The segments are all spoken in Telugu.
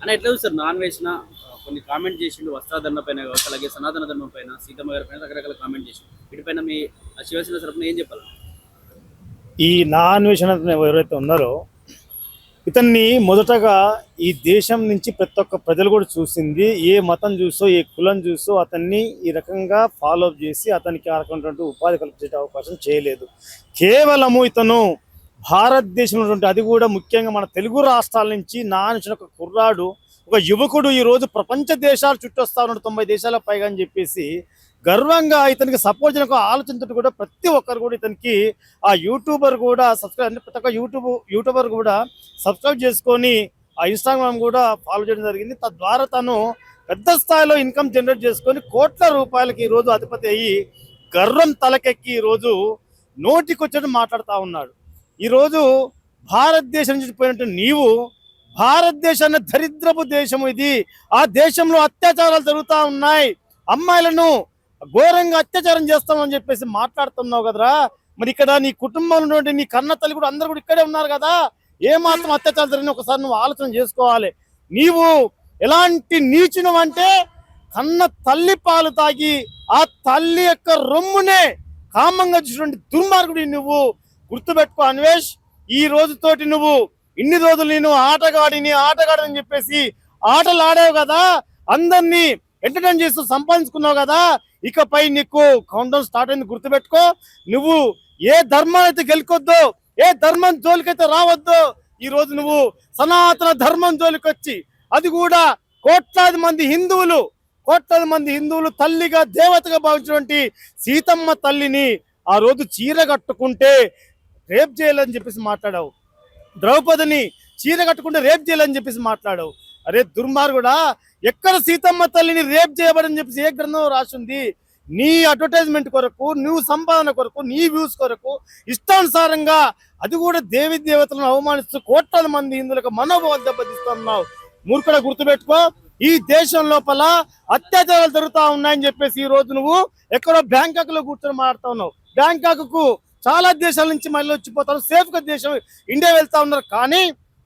అని ఎట్లా చూస్తారు నాన్ వేసిన కొన్ని కామెంట్ చేసిండు వస్త్రాధరణ పైన కావచ్చు, అలాగే సనాతన ధర్మం పైన, సీతమ్మ గారి పైన రకరకాల కామెంట్ చేసిండు. వీటిపైన మీ శివసేన తరపున ఏం చెప్పాలి? ఈ నాన్ వేషన్ ఎవరైతే ఉన్నారో ఇతన్ని మొదటగా ఈ దేశం నుంచి ప్రతి ఒక్క ప్రజలు కూడా చూసింది. ఏ మతం చూసో ఏ కులం చూసో అతన్ని ఈ రకంగా ఫాలో అప్ చేసి అతనికి ఆ రకమైనటువంటి ఉపాధి కల్పించే అవకాశం చేయలేదు. కేవలము ఇతను భారతదేశంలో, అది కూడా ముఖ్యంగా మన తెలుగు రాష్ట్రాల నుంచి నానిచిన ఒక కుర్రాడు, ఒక యువకుడు ఈరోజు ప్రపంచ దేశాలు చుట్టొస్తా ఉన్నాడు, 90 దేశాల పైగా అని చెప్పేసి గర్వంగా ఇతనికి సపోర్ట్ చేయడానికి ఆలోచనతో కూడా ప్రతి ఒక్కరు కూడా ఇతనికి ఆ యూట్యూబర్ కూడా సబ్స్క్రైబ్, అంటే ప్రతి ఒక్క యూట్యూబర్ కూడా సబ్స్క్రైబ్ చేసుకొని ఆ ఇన్స్టాగ్రామ్ కూడా ఫాలో చేయడం జరిగింది. తద్వారా తను పెద్ద స్థాయిలో ఇన్కమ్ జనరేట్ చేసుకొని కోట్ల రూపాయలకి ఈరోజు అధిపతి అయ్యి గర్వం తలకెక్కి ఈరోజు నోటికొచ్చేట్టు మాట్లాడుతూ ఉన్నాడు. ఈరోజు భారతదేశం నుంచి పోయినట్టు నీవు, భారతదేశాన్ని దరిద్రపు దేశం ఇది, ఆ దేశంలో అత్యాచారాలు జరుగుతూ ఉన్నాయి, అమ్మాయిలను ఘోరంగా అత్యాచారం చేస్తామని చెప్పేసి మాట్లాడుతున్నావు కదరా. మరి ఇక్కడ నీ కుటుంబంలో ఉన్నటువంటి నీ కన్న తల్లి కూడా అందరు కూడా ఇక్కడే ఉన్నారు కదా. ఏమాత్రం అత్యాచారం జరిగిన ఒకసారి నువ్వు ఆలోచన చేసుకోవాలి. నీవు ఎలాంటి నీచునం అంటే కన్న తల్లి పాలు తాగి ఆ తల్లి యొక్క రొమ్మునే కామంగా చూసినటువంటి దుర్మార్గుడి నువ్వు. గుర్తుపెట్టుకో అన్వేష్, ఈ రోజుతోటి నువ్వు ఇన్ని రోజులు నేను ఆటగాడని చెప్పేసి ఆటలు ఆడావు కదా, అందరినీ ఎంటర్టైన్ చేస్తూ సంపాదించుకున్నావు కదా. ఇకపై నీకు కౌంట్ డౌన్ స్టార్ట్ అయింది. గుర్తుపెట్టుకో, నువ్వు ఏ ధర్మాన్ని అయితే గెలుకొద్దో, ఏ ధర్మం జోలికైతే రావద్దో, ఈ రోజు నువ్వు సనాతన ధర్మం జోలికి వచ్చి, అది కూడా కోట్లాది మంది హిందువులు తల్లిగా దేవతగా భావించినటువంటి సీతమ్మ తల్లిని ఆ రోజు చీర కట్టుకుంటే రేప్ చేయాలని చెప్పేసి మాట్లాడావు. ద్రౌపదిని చీర కట్టుకుంటే రేప్ చేయాలని చెప్పేసి మాట్లాడావు. అరే దుర్మార్గుడా, ఎక్కడ సీతమ్మ తల్లిని రేప్ చేయబడని చెప్పేసి ఏ గ్రంథం రాసింది? నీ అడ్వర్టైజ్మెంట్ కొరకు, నువ్వు సంపాదన కొరకు, నీ వ్యూస్ కొరకు ఇష్టానుసారంగా, అది కూడా దేవి దేవతలను అవమానిస్తూ కోట్లాది మంది హిందువులకు మనోభావాలు దెబ్బతీస్తున్నావు. మూర్ఖుడ గుర్తుపెట్టుకో, ఈ దేశం లోపల అత్యాచారాలు జరుగుతూ ఉన్నాయని చెప్పేసి ఈ రోజు నువ్వు ఎక్కడో బ్యాంకాక్ లో కూర్చొని మాట్లాడుతూ ఉన్నావు. బ్యాంకాక్ కు చాలా దేశాల నుంచి మళ్ళీ వచ్చిపోతారు, సేఫ్ గా దేశం ఇండియా వెళ్తా ఉన్నారు. కానీ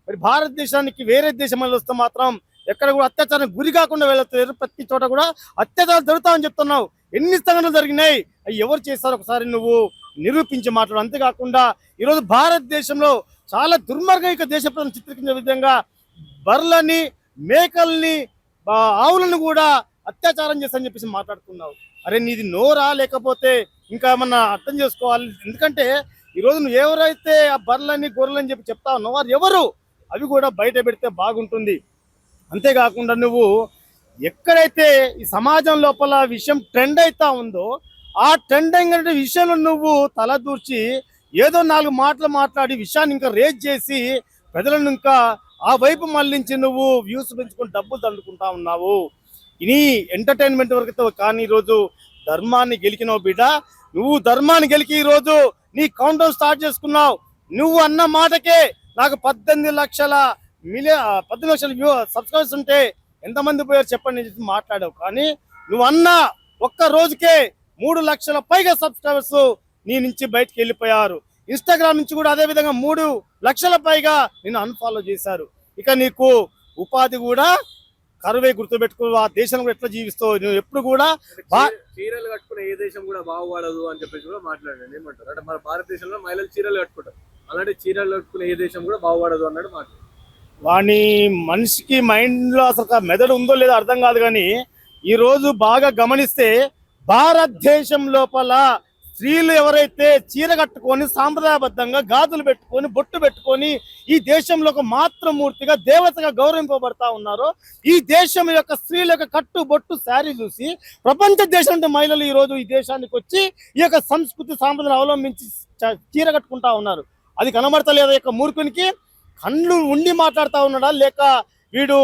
మరి భారతదేశానికి వేరే దేశం మళ్ళీ వస్తే మాత్రం ఎక్కడ కూడా అత్యాచారం గురి కాకుండా వెళ్తారు. ప్రతి చోట కూడా అత్యాచారాలు జరుగుతామని చెప్తున్నావు. ఎన్ని సంఘటనలు జరిగినాయి, అవి ఎవరు చేస్తారో ఒకసారి నువ్వు నిరూపించి మాట్లాడు. అంతేకాకుండా ఈరోజు భారతదేశంలో చాలా దుర్మార్గంగా దేశ ప్రజలను చిత్రీకరించే విధంగా బర్రెలని, మేకల్ని, ఆవులను కూడా అత్యాచారం చేస్తారని చెప్పేసి మాట్లాడుతున్నావు. అరే నీది నోరా, లేకపోతే ఇంకా ఏమన్నా అర్థం చేసుకోవాలి. ఎందుకంటే ఈరోజు నువ్వు ఎవరైతే ఆ బర్రెలని గొర్రెలని చెప్పి చెప్తా ఉన్నావు, వారు ఎవరు, అవి కూడా బయట పెడితే బాగుంటుంది. అంతేకాకుండా నువ్వు ఎక్కడైతే ఈ సమాజం లోపల విషయం ట్రెండ్ అవుతా ఉందో, ఆ ట్రెండ్ అయిన విషయంలో నువ్వు తలదూర్చి ఏదో 4 మాటలు మాట్లాడి విషయాన్ని ఇంకా రేజ్ చేసి ప్రజలను ఇంకా ఆ వైపు మళ్లించి నువ్వు వ్యూస్ పెంచుకొని డబ్బులు దండుకుంటా ఉన్నావు. ఇది ఎంటర్టైన్మెంట్ వరకు కానీ ఈరోజు ధర్మాన్ని గెలికినావు బిడ్డ. నువ్వు ధర్మాన్ని గెలికి ఈరోజు నీ కౌంట్ డౌన్ స్టార్ట్ చేసుకున్నావు. నువ్వు అన్న మాటకే నాకు 18 లక్షల సబ్స్క్రైబర్స్ ఉంటే ఎంతమంది పోయారు చెప్పండి మాట్లాడావు. కానీ నువ్వు అన్న ఒక్క రోజుకే 3 లక్షల పైగా సబ్స్క్రైబర్స్ నీ నుంచి బయటకు వెళ్ళిపోయారు. ఇన్స్టాగ్రామ్ నుంచి కూడా అదే విధంగా 3 లక్షల పైగా నిన్ను అన్ఫాలో చేశారు. ఇక నీకు ఉపాధి కూడా కరువే. గుర్తుపెట్టుకో, ఆ దేశం కూడా ఎట్లా జీవిస్తావు నువ్వు. ఎప్పుడు కూడా చీరలు కట్టుకునే ఏ దేశం కూడా బాగుపడదు అని చెప్పేసి కూడా మాట్లాడండి. ఏమంటారు అంటే మన భారతదేశంలో మహిళలు చీరలు కట్టుకుంటారు, అలాంటి చీరలు కట్టుకునే ఏ దేశం కూడా బాగుపడదు అన్నాడు మాట్లాడు. వాని మనిషికి మైండ్లో అసలు మెదడు ఉందో లేదో అర్థం కాదు. కానీ ఈరోజు బాగా గమనిస్తే భారతదేశం లోపల స్త్రీలు ఎవరైతే చీర కట్టుకొని సాంప్రదాయబద్ధంగా గాజులు పెట్టుకొని బొట్టు పెట్టుకొని ఈ దేశంలో ఒక మాతృమూర్తిగా దేవతగా గౌరవింపబడతా ఉన్నారో, ఈ దేశం యొక్క స్త్రీల యొక్క కట్టు బొట్టు శారీ చూసి ప్రపంచ దేశం మహిళలు ఈరోజు ఈ దేశానికి వచ్చి ఈ యొక్క సంస్కృతి సాంప్రదాయం అవలంబించి చీర కట్టుకుంటా ఉన్నారు. అది కనబడతలేదు యొక్క మూర్ఖునికి. కళ్ళు ఉండి మాట్లాడుతూ ఉన్నాడా, లేక వీడు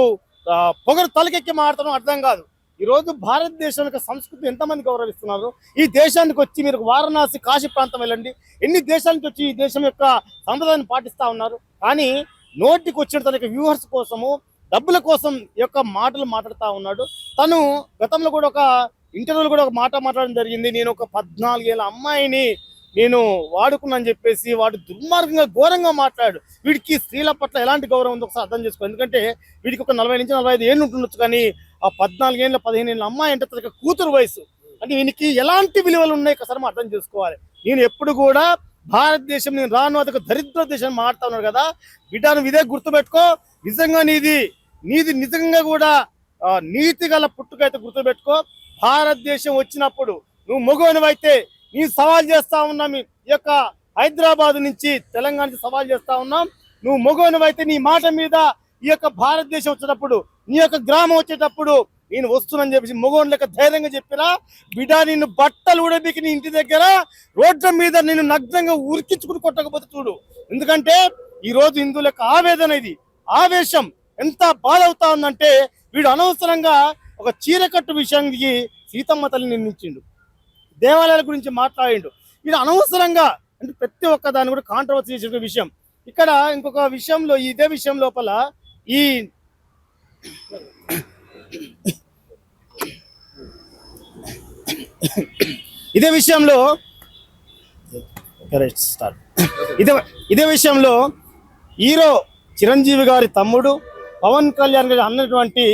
పొగరు తలకెక్కి మాట్లాడతాడో అర్థం కాదు. ఈరోజు భారతదేశం యొక్క సంస్కృతి ఎంతమంది గౌరవిస్తున్నారు? ఈ దేశానికి వచ్చి మీరు వారణాసి, కాశీ ప్రాంతం వెళ్ళండి, ఎన్ని దేశానికి వచ్చి ఈ దేశం యొక్క సంప్రదాయాన్ని పాటిస్తూ ఉన్నారు. కానీ నోటికి వచ్చిన తన యొక్క వ్యూవర్స్ కోసము, డబ్బుల కోసం ఈ యొక్క మాటలు మాట్లాడుతూ ఉన్నాడు. తను గతంలో కూడా ఒక ఇంటర్వ్యూలో కూడా ఒక మాట మాట్లాడడం జరిగింది. నేను ఒక 14 ఏళ్ళ అమ్మాయిని నేను వాడుకున్నాను చెప్పేసి వాడు దుర్మార్గంగా ఘోరంగా మాట్లాడు. వీడికి స్త్రీల పట్ల ఎలాంటి గౌరవం ఉందో ఒకసారి అర్థం చేసుకో. ఎందుకంటే వీడికి ఒక 40 నుంచి 45 ఏళ్ళు ఉంటుండొచ్చు, కానీ ఆ 14 ఏళ్ళ 15 ఏళ్ళ అమ్మాయి అంటే తనకి కూతురు వయసు. అంటే వీనికి ఎలాంటి విలువలు ఉన్నాయి ఒకసారి మనం అర్థం చేసుకోవాలి. నేను ఎప్పుడు కూడా భారతదేశం నేను రాను అదొక దరిద్ర దేశం మాట్లాడుతా ఉన్నాడు కదా బిడ్డ, నువ్వు ఇదే గుర్తుపెట్టుకో. నిజంగా నీది నిజంగా కూడా నీతి గల పుట్టుకైతే గుర్తుపెట్టుకో. భారతదేశం వచ్చినప్పుడు నువ్వు మగవనివైతే నీ సవాల్ చేస్తా ఉన్నాం, ఈ యొక్క హైదరాబాద్ నుంచి తెలంగాణ నుంచి సవాల్ చేస్తా ఉన్నాం. నువ్వు మగవనివైతే నీ మాట మీద ఈ యొక్క భారతదేశం వచ్చేటప్పుడు, నీ యొక్క గ్రామం వచ్చేటప్పుడు నేను వస్తున్నాను చెప్పేసి మగోని లెక్క ధైర్యంగా చెప్పినా బిడ్డ, నిన్ను బట్టలు ఉడబికి నీ ఇంటి దగ్గర రోడ్ల మీద నేను నగ్నంగా ఉరికించుకుని కొట్టకపోతే చూడు. ఎందుకంటే ఈ రోజు హిందువుల యొక్క ఆవేదన, ఇది ఆవేశం ఎంత బాధ అవుతా ఉందంటే వీడు అనవసరంగా ఒక చీరకట్టు విషయానికి సీతమ్మ తల్లి నిర్మించిండు, దేవాలయాల గురించి మాట్లాడిండు. వీడు అనవసరంగా అంటే ప్రతి ఒక్క దాన్ని కూడా కాంట్రవర్సీ చేసిన విషయం. ఇక్కడ ఇంకొక విషయంలో ఇదే విషయం లోపల ఇదే విషయంలో ఇదే విషయంలో హీరో చిరంజీవి గారి తమ్ముడు పవన్ కళ్యాణ్ గారి అన్నటువంటి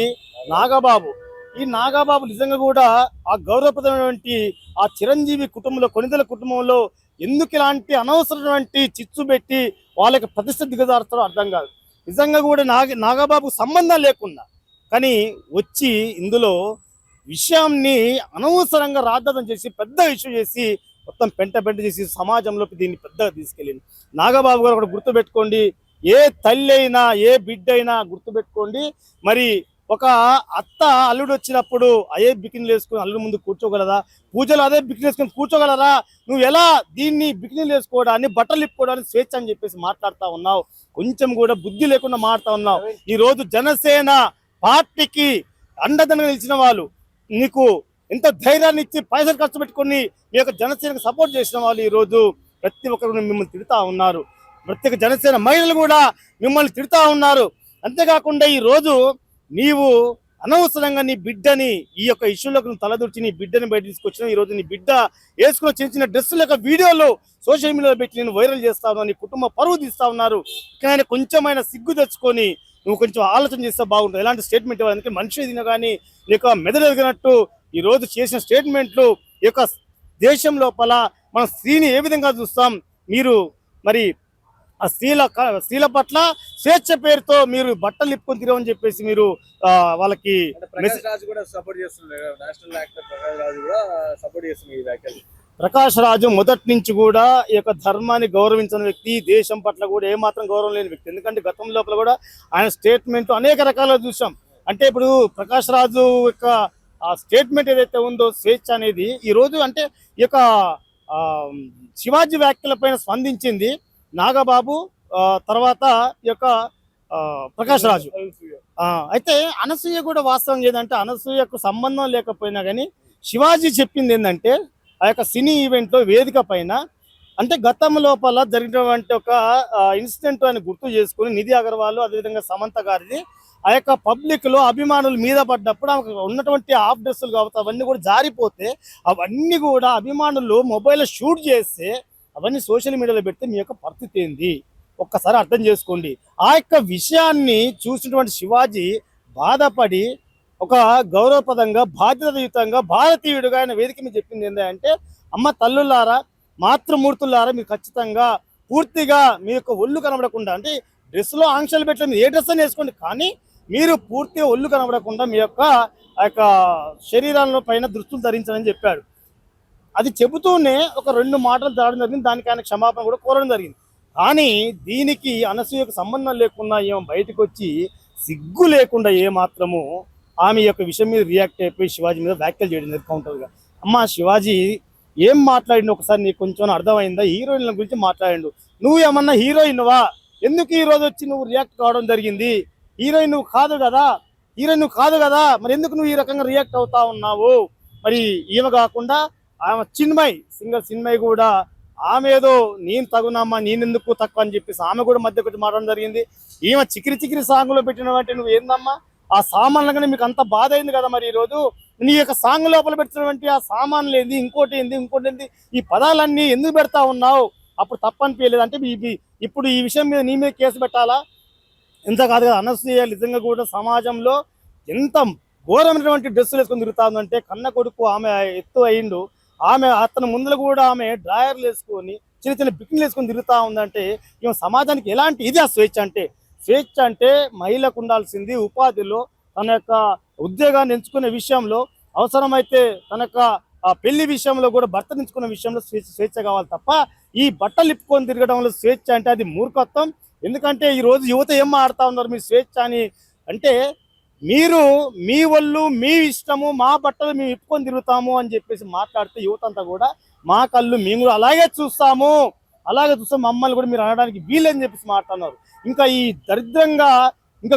నాగబాబు, ఈ నాగబాబు నిజంగా కూడా ఆ గౌరవప్రదమైనటువంటి ఆ చిరంజీవి కుటుంబంలో, కొనిదెల కుటుంబంలో ఎందుకు ఇలాంటి అనవసరమైనటువంటి చిచ్చు పెట్టి వాళ్ళకి ప్రతిష్ట దిగజారుతారో అర్థం కాదు. నిజంగా కూడా నాగబాబు సంబంధం లేకుండా కానీ వచ్చి ఇందులో విషయాన్ని అనవసరంగా రాద్ధాంతం చేసి పెద్ద ఇష్యూ చేసి మొత్తం పెంట చేసి సమాజంలోకి దీన్ని పెద్దగా తీసుకెళ్ళింది. నాగబాబు గారు కూడా గుర్తుపెట్టుకోండి, ఏ తల్లి అయినా ఏ బిడ్డ అయినా గుర్తుపెట్టుకోండి. మరి ఒక అత్త అల్లుడు వచ్చినప్పుడు అదే బికినీలు వేసుకొని అల్లుడు ముందు కూర్చోగలరా? పూజలు అదే బికినీ వేసుకొని కూర్చోగలరా? నువ్వు ఎలా దీన్ని బికినీలు వేసుకోవడాన్ని, బట్టలు ఇప్పుకోవడానికి స్వేచ్ఛ అని చెప్పేసి మాట్లాడుతూ ఉన్నావు. కొంచెం కూడా బుద్ధి లేకుండా మాట్లాడుతూ ఉన్నావు. ఈ రోజు జనసేన పార్టీకి అండదండగా నిలిచిన వాళ్ళు, నీకు ఎంత ధైర్యాన్ని ఇచ్చి పైసలు ఖర్చు పెట్టుకొని మీ యొక్క జనసేనకు సపోర్ట్ చేసిన వాళ్ళు ఈ రోజు ప్రతి ఒక్కరు మిమ్మల్ని తిడుతూ ఉన్నారు. ప్రత్యేక జనసేన మహిళలు కూడా మిమ్మల్ని తిడుతూ ఉన్నారు. అంతేకాకుండా ఈ రోజు నీవు అనవసరంగా నీ బిడ్డని ఈ యొక్క ఇష్యూలకు తలదూర్చి నీ బిడ్డని బయట తీసుకొచ్చిన. ఈ రోజు నీ బిడ్డ వేసుకున్న చిన్న చిన్న డ్రెస్సుల యొక్క వీడియోలు సోషల్ మీడియాలో పెట్టి నేను వైరల్ చేస్తా ఉన్నాను, నీ కుటుంబ పరువు తీస్తా ఉన్నారు. కానీ కొంచెమైనా సిగ్గు తెచ్చుకొని నువ్వు కొంచెం ఆలోచన చేస్తే బాగుంటుంది. ఎలాంటి స్టేట్మెంట్ ఇవ్వాలి? అందుకే మనిషి ఎదిగిన కానీ నీకు మెదడు ఎదిగినట్టు ఈ రోజు చేసిన స్టేట్మెంట్లు ఈ యొక్క దేశం లోపల మన స్త్రీని ఏ విధంగా చూస్తాం, మీరు మరి ఆ స్త్రీల పట్ల స్వేచ్ఛ పేరుతో మీరు బట్టలు ఇప్పుకొని తిరగని చెప్పేసి మీరు వాళ్ళకి ప్రకాష్ రాజు కూడా సపోర్ట్ చేస్తున్నారు. నేషనల్ యాక్టర్ ప్రకాష్ రాజు కూడా సపోర్ట్ చేస్తున్నారు ఈ వ్యాఖ్యలు. ప్రకాష్ రాజు మొదటి నుంచి కూడా ఈ యొక్క ధర్మాన్ని గౌరవించిన వ్యక్తి, దేశం పట్ల కూడా ఏమాత్రం గౌరవం లేని వ్యక్తి. ఎందుకంటే గతం లోపల కూడా ఆయన స్టేట్మెంట్ అనేక రకాలుగా చూసాం. అంటే ఇప్పుడు ప్రకాష్ రాజు యొక్క ఆ స్టేట్మెంట్ ఏదైతే ఉందో స్వేచ్ఛ అనేది ఈ రోజు అంటే ఈ యొక్క శివాజీ వ్యాఖ్యల పైన స్పందించింది నాగబాబు, తర్వాత ఈ యొక్క ప్రకాష్ రాజు. అయితే అనసూయ కూడా వాస్తవం ఏదంటే అనసూయకు సంబంధం లేకపోయినా కానీ శివాజీ చెప్పింది ఏంటంటే ఆ యొక్క సినీ ఈవెంట్లో వేదిక పైన అంటే గతం లోపల జరిగినటువంటి ఒక ఇన్సిడెంట్ అని గుర్తు చేసుకుని నిధి అగర్వాల్ అదేవిధంగా సమంత గారిది ఆ యొక్క పబ్లిక్ లో అభిమానులు మీద పడ్డప్పుడు ఆమెకు ఉన్నటువంటి హాఫ్ డ్రెస్సులు కావచ్చు అవన్నీ కూడా జారిపోతే అవన్నీ కూడా అభిమానులు మొబైల్లో షూట్ చేస్తే అవన్నీ సోషల్ మీడియాలో పెడితే మీ యొక్క పరిస్థితి ఏంది ఒక్కసారి అర్థం చేసుకోండి. ఆ యొక్క విషయాన్ని చూసినటువంటి శివాజీ బాధపడి ఒక గౌరవప్రదంగా బాధ్యతాయుతంగా భారతీయుడుగా ఆయన వేదిక మీద చెప్పింది ఏంటంటే, అమ్మ తల్లులారా మాతృమూర్తులారా మీరు ఖచ్చితంగా పూర్తిగా మీ యొక్క ఒళ్ళు కనబడకుండా, అంటే డ్రెస్లో ఆంక్షలు పెట్టలేదు, ఏ డ్రెస్ అని వేసుకోండి, కానీ మీరు పూర్తిగా ఒళ్ళు కనబడకుండా మీ యొక్క ఆ యొక్క శరీరాల పైన దుస్తులు ధరించాలని చెప్పాడు. అది చెబుతూనే ఒక 2 మాటలు దాడడం జరిగింది. దానికి ఆయన క్షమాపణ కూడా కోరడం జరిగింది. కానీ దీనికి అనసూయకు సంబంధం లేకుండా ఏమో బయటకు వచ్చి సిగ్గు లేకుండా ఏమాత్రము ఆమె యొక్క విషయం మీద రియాక్ట్ అయిపోయి శివాజీ మీద వ్యాఖ్యలు చేయడం జరిగింది కౌంటర్గా. అమ్మ శివాజీ ఏం మాట్లాడిండు ఒకసారి నీకు కొంచెం అర్థమైందా? హీరోయిన్ల గురించి మాట్లాడిండు. నువ్వు ఏమన్నా హీరోయిన్వా? ఎందుకు ఈ రోజు వచ్చి నువ్వు రియాక్ట్ కావడం జరిగింది? హీరోయిన్ నువ్వు కాదు కదా, మరి ఎందుకు నువ్వు ఈ రకంగా రియాక్ట్ అవుతా ఉన్నావు? మరి ఈమె కాకుండా ఆమె సింగర్ చిన్మయి కూడా ఆమె ఏదో నేను తగునమ్మా నేనెందుకు తక్కువ అని చెప్పేసి ఆమె కూడా మధ్య కొంచెం మాట్లాడడం జరిగింది. ఈమె చికిరి సాంగులో పెట్టినవంటే నువ్వు ఏందమ్మా ఆ సామాన్లుగానే మీకు అంత బాధ అయింది కదా మరి ఈరోజు నీ యొక్క సాంగ్ లోపల పెట్టినటువంటి ఆ సామాన్లు ఏంది, ఇంకోటి ఏంది, ఈ పదాలన్నీ ఎందుకు పెడతా ఉన్నావు? అప్పుడు తప్పనిపించలేదు అంటే ఇప్పుడు ఈ విషయం మీద నీ మీద కేసు పెట్టాలా? ఇంత కాదు కదా, అనసూయ నిజంగా కూడా సమాజంలో ఎంత ఘోరమైనటువంటి డ్రెస్సులు వేసుకొని తిరుగుతా ఉందంటే, కన్న కొడుకు ఆమె ఎత్తు అయిండు, అతని ముందర కూడా ఆమె డ్రాయర్లు వేసుకొని చిన్న చిన్న బికిన్లు వేసుకొని తిరుగుతూ ఉందంటే ఈమె సమాజానికి ఎలాంటి ఇది ఆ స్వేచ్ఛ అంటే? స్వేచ్ఛ అంటే మహిళకు ఉండాల్సింది ఉపాధిలో, తన యొక్క ఉద్యోగాన్ని ఎంచుకునే విషయంలో, అవసరమైతే తన యొక్క పెళ్లి విషయంలో కూడా భర్త ఎంచుకునే విషయంలో స్వేచ్ఛ కావాలి తప్ప ఈ బట్టలు ఇప్పుకొని తిరగడంలో స్వేచ్ఛ అంటే అది మూర్ఖత్వం. ఎందుకంటే ఈరోజు యువత ఏం ఆడుతూ ఉన్నారు మీరు స్వేచ్ఛ అని అంటే, మీరు మీ వాళ్ళు మీ ఇష్టము, మా బట్టలు మేము ఇప్పుకొని తిరుగుతాము అని చెప్పేసి మాట్లాడితే యువత అంతా కూడా మా కళ్ళు మేము కూడా అలాగే చూస్తాం, మమ్మల్ని కూడా మీరు అనడానికి వీలని చెప్పేసి మాట్లాడుతున్నారు. ఇంకా ఈ దరిద్రంగా ఇంకా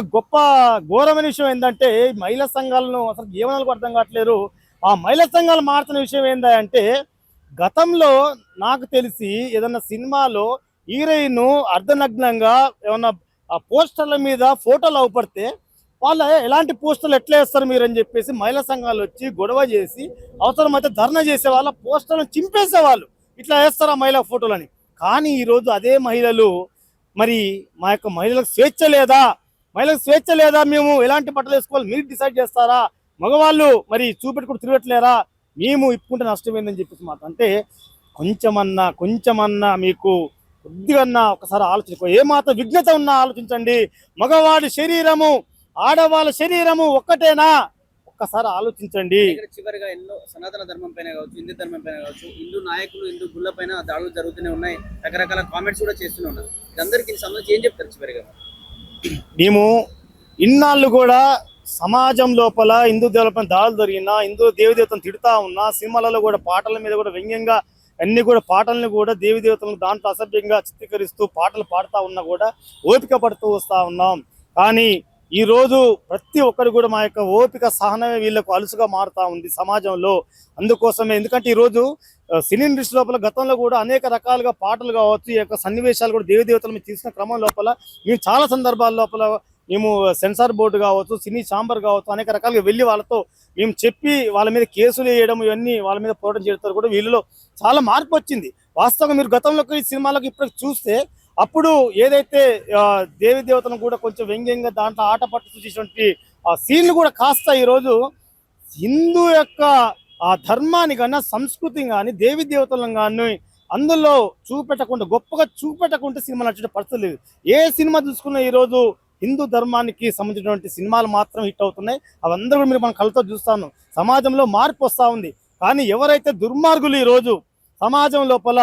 ఘోరమైన విషయం ఏంటంటే, మహిళా సంఘాలను అసలు ఏమనాలకు అర్థం కావట్లేరు. ఆ మహిళా సంఘాలు మారుతున్న విషయం ఏంటంటే, గతంలో నాకు తెలిసి ఏదన్నా సినిమాలో హీరోయిన్ అర్ధనగ్నంగా ఏమన్నా పోస్టర్ల మీద ఫోటోలు అవపడితే వాళ్ళ ఎలాంటి పోస్టర్లు ఎట్లా వేస్తారు మీరు అని చెప్పేసి మహిళా సంఘాలు వచ్చి గొడవ చేసి అవసరమైతే ధర్నా చేసే వాళ్ళ పోస్టర్లను చింపేసేవాళ్ళు, ఇట్లా వేస్తారు ఆ మహిళా ఫోటోలని. కానీ ఈరోజు అదే మహిళలు మరి మా యొక్క మహిళలకు స్వేచ్ఛ లేదా, మేము ఎలాంటి బట్టలు వేసుకోవాలి మీరు డిసైడ్ చేస్తారా, మగవాళ్ళు మరి చూపెట్టుకుని తిరగట్లేరా, మేము ఇప్పుకుంటే నష్టమైందని చెప్పేసి మాట అంటే, కొంచెమన్నా మీకు కొద్దిగా ఒకసారి ఆలోచించుకో, ఏమాత్రం విఘ్నత ఉన్నా ఆలోచించండి. మగవాడి శరీరము ఆడవాళ్ళ శరీరము ఒక్కటేనా, ఒక్కసారి ఆలోచించండి. చివరిగా ఎన్నో సనాతన ధర్మం పైన కావచ్చు, హిందూ ధర్మం పైన కావచ్చు, హిందూ నాయకులు హిందూ గుళ్ళ పైన దాడులు జరుగుతూనే ఉన్నాయి, రకరకాల కామెంట్స్ కూడా చేస్తూనే ఉన్నారు. అందరికీ సంబంధించి ఏం చెప్తారు చివరిగా? మేము ఇన్నాళ్ళు కూడా సమాజం లోపల హిందూ దేవతలపైన దాడులు జరిగినా, హిందూ దేవతలను తిడుతా ఉన్నా, సినిమాలలో కూడా పాటల మీద కూడా వ్యంగ్యంగా అన్ని కూడా పాటలను కూడా దేవతలను దాంట్లో అసభ్యంగా చిత్రీకరిస్తూ పాటలు పాడుతూ ఉన్నా కూడా ఓపిక పడుతూ వస్తూ ఉన్నాం. కానీ ఈరోజు ప్రతి ఒక్కరు కూడా మా యొక్క ఓపిక సహనమే వీళ్ళకు అలుసుగా మారుతూ ఉంది సమాజంలో. అందుకోసమే, ఎందుకంటే ఈరోజు సినీ ఇండస్ట్రీ లోపల గతంలో కూడా అనేక రకాలుగా పాటలు కావచ్చు, ఈ యొక్క సన్నివేశాలు కూడా దేవతల మీద తీసుకున్న క్రమం లోపల మేము చాలా సందర్భాల లోపల మేము సెన్సార్ బోర్డు కావచ్చు, సినీ ఛాంబర్ కావచ్చు, అనేక రకాలుగా వెళ్ళి వాళ్ళతో మేము చెప్పి వాళ్ళ మీద కేసులు వేయడం, ఇవన్నీ వాళ్ళ మీద పోరాటం చేయడం కూడా వీళ్ళలో చాలా మార్పు వచ్చింది. వాస్తవంగా మీరు గతంలోకి ఈ సినిమాలకు ఇప్పుడు చూస్తే అప్పుడు ఏదైతే దేవతలను కూడా కొంచెం వ్యంగ్యంగా దాంట్లో ఆట పట్టు చూసేటువంటి ఆ సీన్లు కూడా కాస్త ఈరోజు హిందూ యొక్క ఆ ధర్మాన్ని కానీ, సంస్కృతిని కానీ, దేవతలను కానీ అందులో గొప్పగా చూపెట్టకుండా సినిమా నచ్చే పరిస్థితి లేదు. ఏ సినిమా చూసుకున్నా ఈరోజు హిందూ ధర్మానికి సంబంధించినటువంటి సినిమాలు మాత్రం హిట్ అవుతున్నాయి. అవందరూ కూడా మీరు మన కళ్ళతో చూస్తాను. సమాజంలో మార్పు వస్తూ ఉంది. కానీ ఎవరైతే దుర్మార్గులు ఈరోజు సమాజం లోపల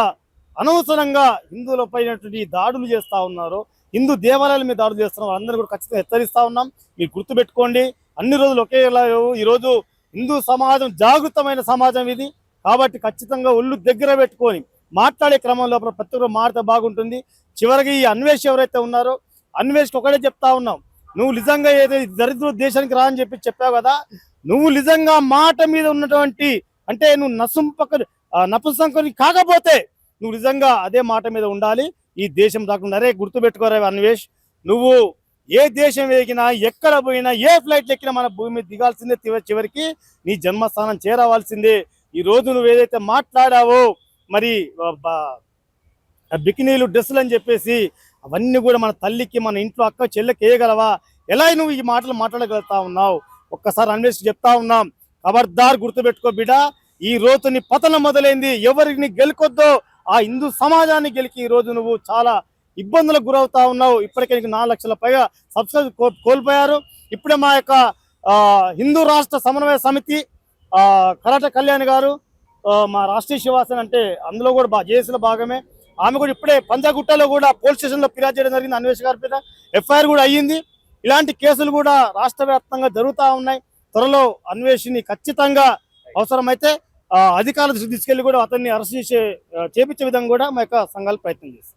అనవసరంగా హిందువులపైనటువంటి దాడులు చేస్తూ ఉన్నారో, హిందూ దేవాలయాల మీద దాడులు చేస్తున్నారు, అందరూ కూడా ఖచ్చితంగా హెచ్చరిస్తూ ఉన్నాం. మీరు గుర్తుపెట్టుకోండి, అన్ని రోజులు ఒకేలా. ఈరోజు హిందూ సమాజం జాగృతమైన సమాజం ఇది. కాబట్టి ఖచ్చితంగా ఒళ్ళు దగ్గర పెట్టుకొని మాట్లాడే క్రమం లోపల ప్రతి ఒక్కరు మారితే బాగుంటుంది. చివరికి ఈ అన్వేష్ ఎవరైతే ఉన్నారో, అన్వేష్కి ఒకటే చెప్తా ఉన్నాం, నువ్వు నిజంగా ఏదో దరిద్ర దేశానికి రా అని చెప్పావు కదా, నువ్వు నిజంగా మాట మీద ఉన్నటువంటి అంటే నువ్వు నపుంసకుని కాకపోతే నువ్వు నిజంగా అదే మాట మీద ఉండాలి. ఈ దేశం రాకుండా గుర్తుపెట్టుకోరా అన్వేష్, నువ్వు ఏ దేశం వేగినా, ఎక్కడ పోయినా, ఏ ఫ్లైట్లు ఎక్కినా మన భూమి మీద దిగాల్సిందే, చివరికి నీ జన్మస్థానం చేరవలసిందే. ఈ రోజు నువ్వు ఏదైతే మాట్లాడావో మరి బికినీలు డ్రెస్సులు అని చెప్పేసి అవన్నీ కూడా మన తల్లికి, మన ఇంట్లో అక్క చెల్లెకి వేయగలవా? ఎలా నువ్వు ఈ మాటలు మాట్లాడగలుగుతా ఉన్నావు? ఒక్కసారి అన్వేషణ చెప్తా ఉన్నాం, ఖబర్దార్ గుర్తుపెట్టుకో బిడ్డ, ఈ రోజు నీ పతనం మొదలైంది. ఎవరిని గెలుకొద్దో ఆ హిందూ సమాజాన్ని గెలికి ఈ రోజు నువ్వు చాలా ఇబ్బందులకు గురవుతా ఉన్నావు. ఇప్పటికే నీకు 4 లక్షల పైగా సబ్స్క్రైబ్ కోల్పోయారు. ఇప్పుడే మా యొక్క హిందూ రాష్ట్ర సమన్వయ సమితి కరాట కళ్యాణ్ గారు, మా రాష్ట్రీయ శివాసన అంటే అందులో కూడా జేఏసీలో భాగమే, ఆమె కూడా ఇప్పుడే పంజాగుట్టలో కూడా పోలీస్ స్టేషన్లో ఫిర్యాదు చేయడం జరిగింది. అన్వేష్ గారి మీద ఎఫ్ఐఆర్ కూడా అయ్యింది. ఇలాంటి కేసులు కూడా రాష్ట్ర వ్యాప్తంగా జరుగుతూ ఉన్నాయి. త్వరలో అన్వేషిని ఖచ్చితంగా అవసరమైతే అధికారుల దృష్టికి తీసుకెళ్లి కూడా అతన్ని అరెస్ట్ చేపించే విధంగా కూడా మా యొక్క సంఘాలు ప్రయత్నం చేస్తాయి.